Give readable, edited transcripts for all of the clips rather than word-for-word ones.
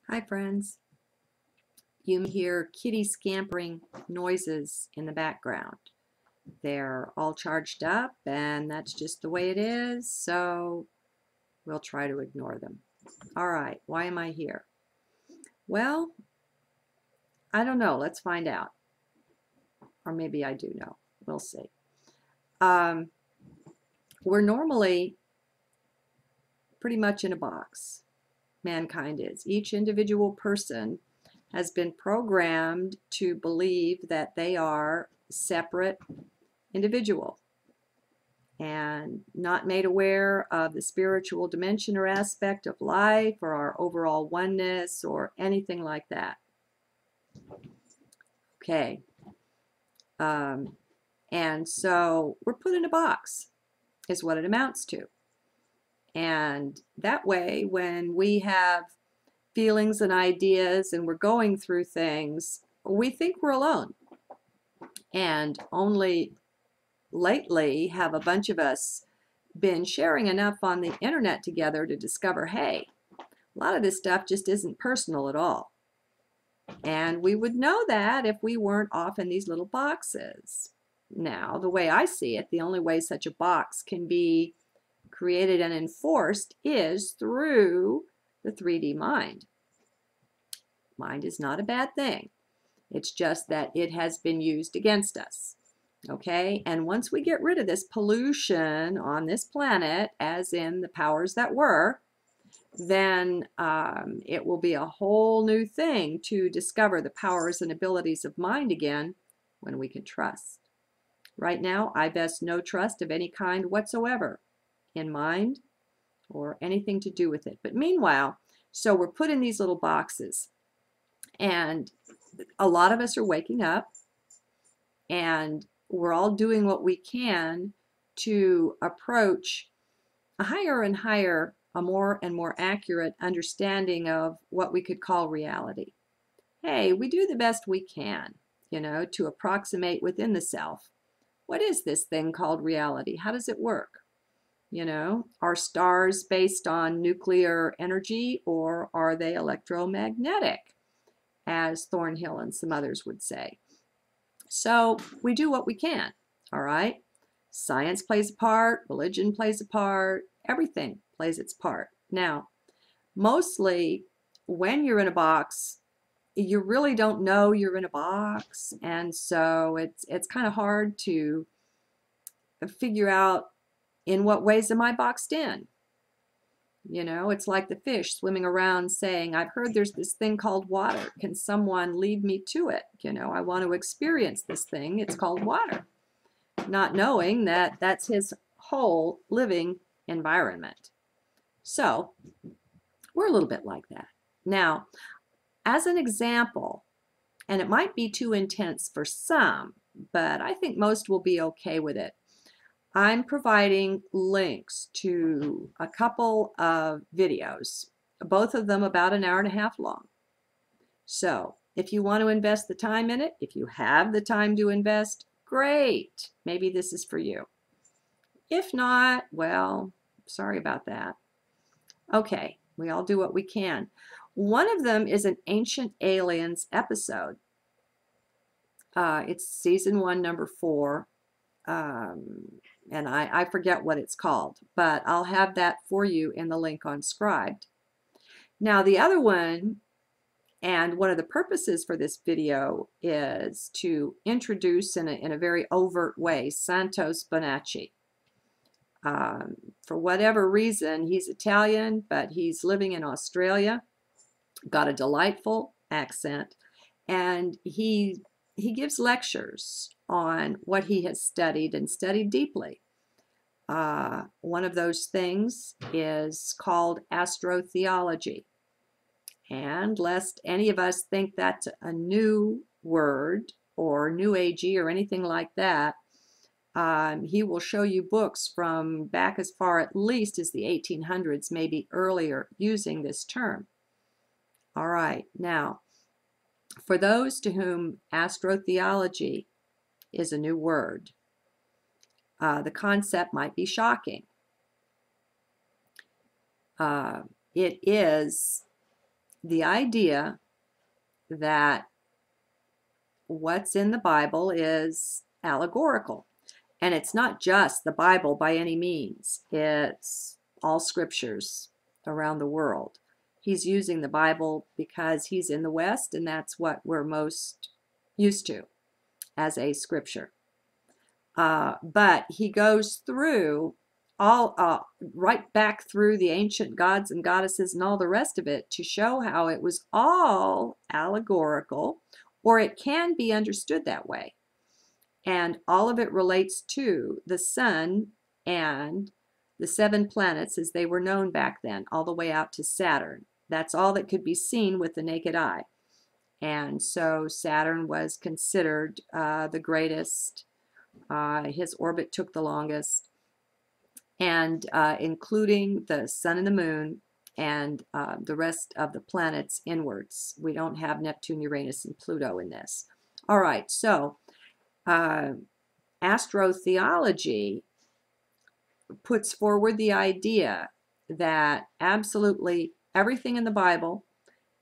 Hi friends. You may hear kitty scampering noises in the background. They're all charged up and that's just the way it is, so we'll try to ignore them. All right, why am I here? Well, I don't know. Let's find out. Or maybe I do know. We'll see. We're normally pretty much in a box. Mankind is. Each individual person has been programmed to believe that they are separate individual and not made aware of the spiritual dimension or aspect of life or our overall oneness or anything like that. Okay. And so we're put in a box is what it amounts to. And that way, when we have feelings and ideas and we're going through things, we think we're alone. And only lately have a bunch of us been sharing enough on the internet together to discover, hey, a lot of this stuff just isn't personal at all. And we would know that if we weren't off in these little boxes. Now, the way I see it, the only way such a box can be created and enforced is through the 3D mind. Mind is not a bad thing. It's just that it has been used against us. Okay, and once we get rid of this pollution on this planet, as in the powers that were, then it will be a whole new thing to discover the powers and abilities of mind again when we can trust. Right now, I best no trust of any kind whatsoever in mind or anything to do with it. But meanwhile, so we're put in these little boxes, and a lot of us are waking up, and we're all doing what we can to approach a higher and higher, a more and more accurate understanding of what we could call reality. Hey, we do the best we can, to approximate within the self. What is this thing called reality? How does it work? Are stars based on nuclear energy, or are they electromagnetic, as Thornhill and some others would say? So we do what we can, all right? Science plays a part, religion plays a part, everything plays its part. Now, mostly when you're in a box, you really don't know you're in a box, and so it's kind of hard to figure out in what ways am I boxed in. It's like the fish swimming around saying, I've heard there's this thing called water. Can someone lead me to it? I want to experience this thing. It's called water. Not knowing that that's his whole living environment. So we're a little bit like that. Now, as an example, and it might be too intense for some, but I think most will be okay with it. I'm providing links to a couple of videos, both of them about an hour and a half long. So if you want to invest the time in it, if you have the time to invest, great. Maybe this is for you. If not, well, sorry about that. Okay, we all do what we can. One of them is an Ancient Aliens episode. It's season 1, number 4. And I forget what it's called, but I'll have that for you in the link on Scribed. Now the other one, and one of the purposes for this video, is to introduce in a very overt way Santos Bonacci. For whatever reason, he's Italian, but he's living in Australia, got a delightful accent, and he gives lectures on what he has studied and studied deeply. One of those things is called Astrotheology. And lest any of us think that's a new word or new agey or anything like that, he will show you books from back as far at least as the 1800s, maybe earlier, using this term. All right, now, for those to whom astrotheology is a new word, the concept might be shocking. It is the idea that what's in the Bible is allegorical. And it's not just the Bible by any means. It's all scriptures around the world. He's using the Bible because he's in the West, and that's what we're most used to as a scripture. But he goes through all right back through the ancient gods and goddesses and all the rest of it to show how it was all allegorical, or it can be understood that way. And all of it relates to the sun and the 7 planets as they were known back then, all the way out to Saturn. That's all that could be seen with the naked eye. And so Saturn was considered the greatest. His orbit took the longest, and including the sun and the moon and the rest of the planets inwards. We don't have Neptune, Uranus, and Pluto in this. All right, so Astrotheology puts forward the idea that absolutely everything in the Bible,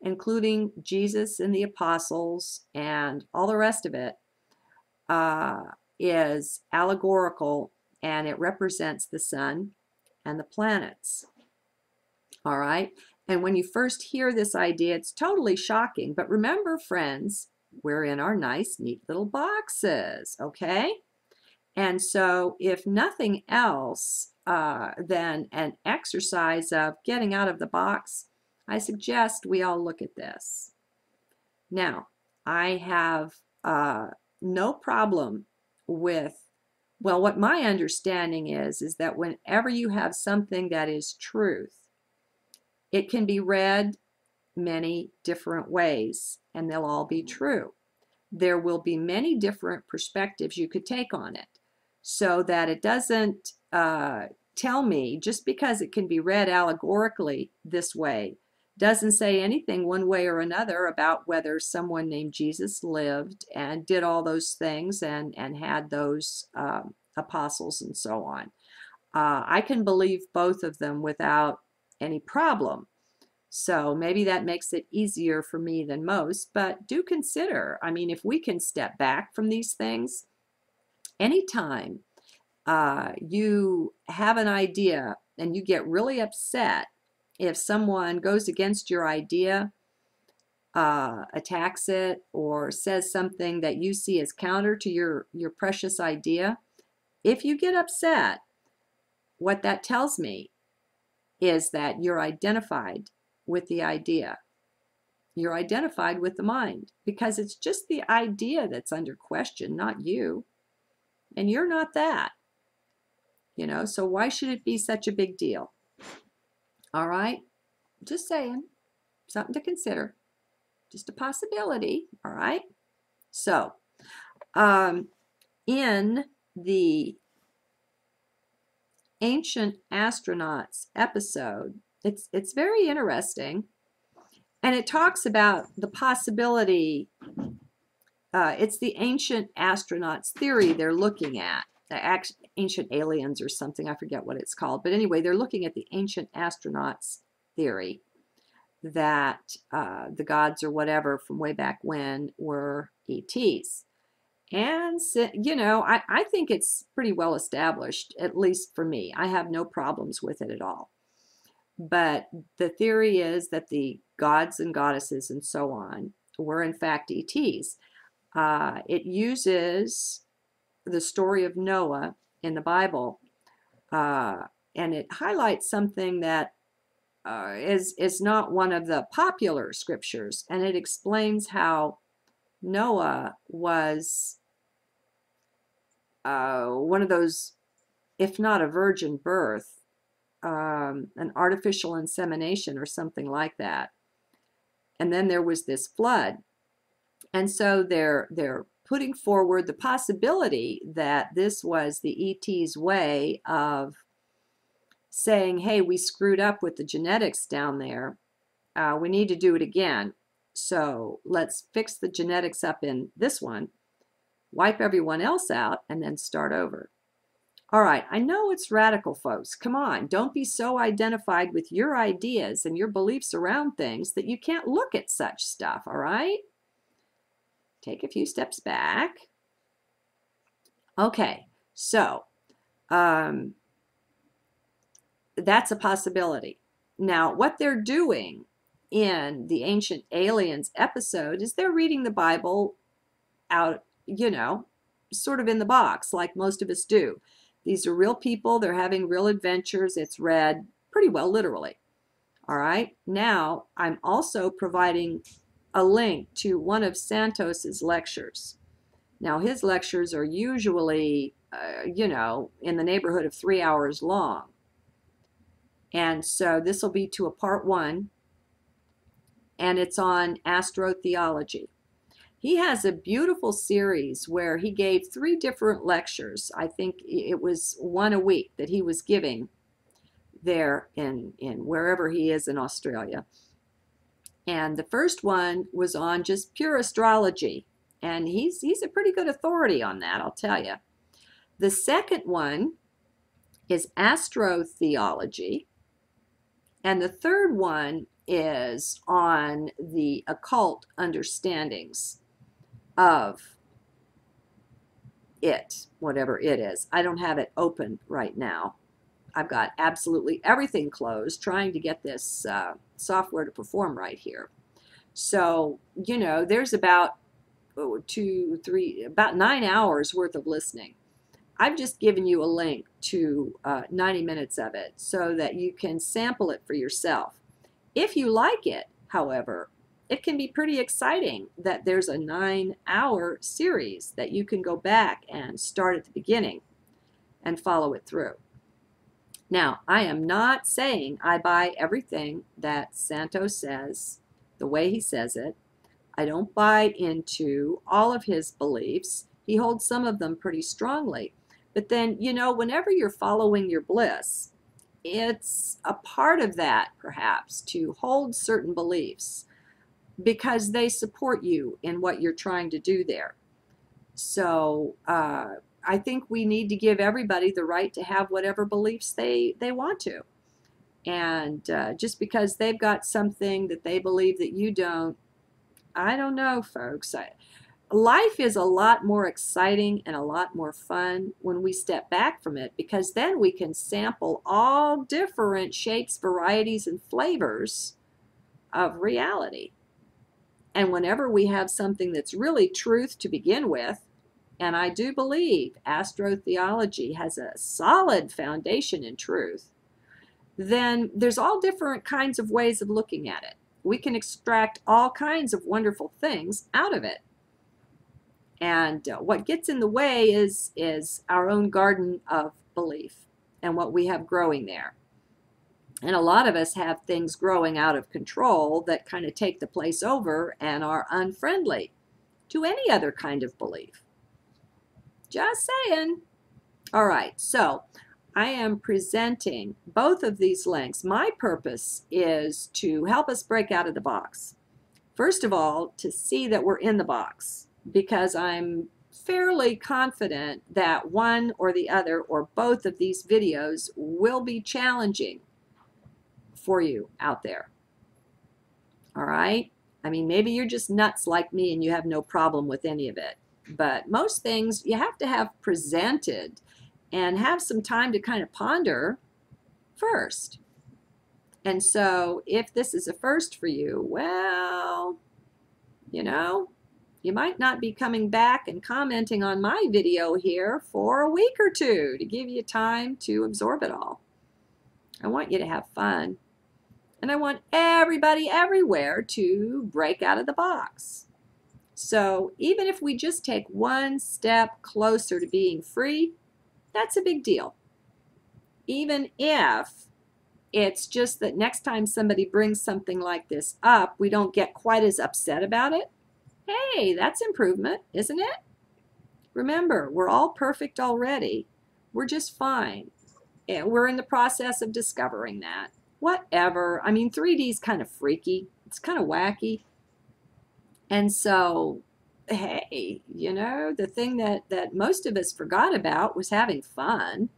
including Jesus and the apostles and all the rest of it, is allegorical, and it represents the sun and the planets. All right, and when you first hear this idea, it's totally shocking. But remember, friends, we're in our nice, neat little boxes, okay? And so if nothing else than an exercise of getting out of the box, I suggest we all look at this. Now, I have no problem with, well, what my understanding is that whenever you have something that is truth, it can be read many different ways, and they'll all be true. There will be many different perspectives you could take on it, so that it doesn't tell me, just because it can be read allegorically this way, doesn't say anything one way or another about whether someone named Jesus lived and did all those things and had those apostles and so on. I can believe both of them without any problem. So maybe that makes it easier for me than most, but do consider, I mean, if we can step back from these things, anytime you have an idea and you get really upset if someone goes against your idea, attacks it, or says something that you see as counter to your precious idea, if you get upset, what that tells me is that you're identified with the idea. You're identified with the mind, because it's just the idea that's under question, not you. And you're not that. You know, so why should it be such a big deal? All right? Just saying. Something to consider. Just a possibility. All right? So, in the Ancient Astronauts episode, it's very interesting, and it talks about the possibility. It's the ancient astronauts theory they're looking at, ancient aliens or something, I forget what it's called, but anyway, they're looking at the ancient astronauts theory that the gods or whatever from way back when were ETs. And, you know, I think it's pretty well established, at least for me. I have no problems with it at all. But the theory is that the gods and goddesses and so on were in fact ETs. It uses the story of Noah in the Bible, and it highlights something that is not one of the popular scriptures, and it explains how Noah was one of those, if not a virgin birth, an artificial insemination or something like that. And then there was this flood. And so they're putting forward the possibility that this was the ET's way of saying, hey, we screwed up with the genetics down there. We need to do it again. So let's fix the genetics up in this one, wipe everyone else out, and then start over. All right, I know it's radical, folks. Come on, don't be so identified with your ideas and your beliefs around things that you can't look at such stuff, all right? Take a few steps back. Okay, so that's a possibility. Now, what they're doing in the Ancient Aliens episode is they're reading the Bible out, you know, sort of in the box, like most of us do. These are real people. They're having real adventures. It's read pretty well literally. All right. Now, I'm also providing a link to one of Santos's lectures. Now, his lectures are usually, you know, in the neighborhood of 3 hours long. And so this will be to a part 1, and it's on Astrotheology. He has a beautiful series where he gave 3 different lectures. I think it was 1 a week that he was giving there in wherever he is in Australia. And the first one was on just pure astrology. And he's a pretty good authority on that, I'll tell you. The second one is Astrotheology. And the third one is on the occult understandings of it, whatever it is. I don't have it open right now. I've got absolutely everything closed trying to get this software to perform right here. So, you know, there's about about 9 hours worth of listening. I've just given you a link to 90 minutes of it so that you can sample it for yourself. If you like it, however, it can be pretty exciting that there's a 9-hour series that you can go back and start at the beginning and follow it through. Now, I am not saying I buy everything that Santos says the way he says it. I don't buy into all of his beliefs. He holds some of them pretty strongly. But then, you know, whenever you're following your bliss, it's a part of that, perhaps, to hold certain beliefs because they support you in what you're trying to do there. So I think we need to give everybody the right to have whatever beliefs they want to. And just because they've got something that they believe that you don't, I don't know, folks. Life is a lot more exciting and a lot more fun when we step back from it, because then we can sample all different shapes, varieties, and flavors of reality. And whenever we have something that's really truth to begin with, and I do believe astrotheology has a solid foundation in truth, then there's all different kinds of ways of looking at it. We can extract all kinds of wonderful things out of it. And what gets in the way is our own garden of belief and what we have growing there. And a lot of us have things growing out of control that kind of take the place over and are unfriendly to any other kind of belief. Just saying. All right, so I am presenting both of these links. My purpose is to help us break out of the box. First of all, to see that we're in the box, because I'm fairly confident that one or the other or both of these videos will be challenging for you out there. All right? I mean, maybe you're just nuts like me and you have no problem with any of it. But most things you have to have presented and have some time to kind of ponder first. And so if this is a first for you, well, you know, you might not be coming back and commenting on my video here for a week or two to give you time to absorb it all. I want you to have fun. And I want everybody everywhere to break out of the box. So even if we just take one step closer to being free, that's a big deal. Even if it's just that next time somebody brings something like this up, we don't get quite as upset about it. Hey, that's improvement, isn't it? Remember, we're all perfect already. We're just fine. And we're in the process of discovering that. Whatever. I mean, 3D is kind of freaky. It's kind of wacky. And so, hey, you know, the thing that most of us forgot about was having fun.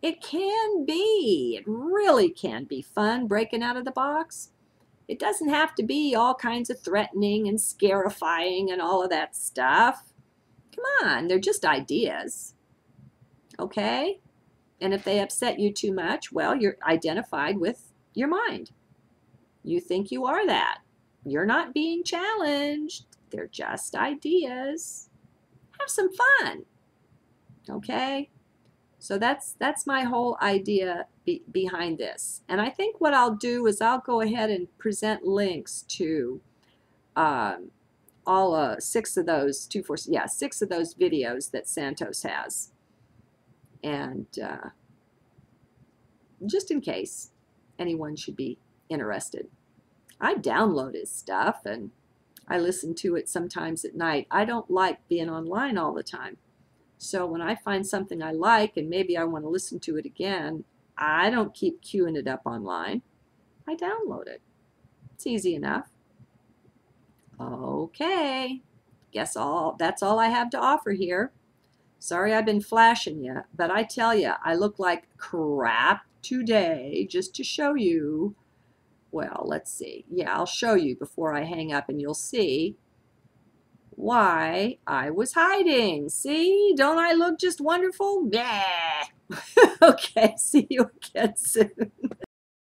It can be. It really can be fun breaking out of the box. It doesn't have to be all kinds of threatening and scarifying and all of that stuff. Come on, they're just ideas. Okay? And if they upset you too much, well, you're identified with your mind. You think you are that. You're not being challenged. They're just ideas. Have some fun. Okay? So that's my whole idea behind this. And I think what I'll do is I'll go ahead and present links to all 6 of those, 6 of those videos that Santos has. And just in case anyone should be interested. I download his stuff and I listen to it sometimes at night. I don't like being online all the time. So when I find something I like and maybe I want to listen to it again, I don't keep queuing it up online. I download it. It's easy enough. Okay. Guess that's all I have to offer here. Sorry I've been flashing you, but I tell you, I look like crap today just to show you. Well, let's see. Yeah, I'll show you before I hang up and you'll see why I was hiding. See? Don't I look just wonderful? Yeah. Okay, see you again soon.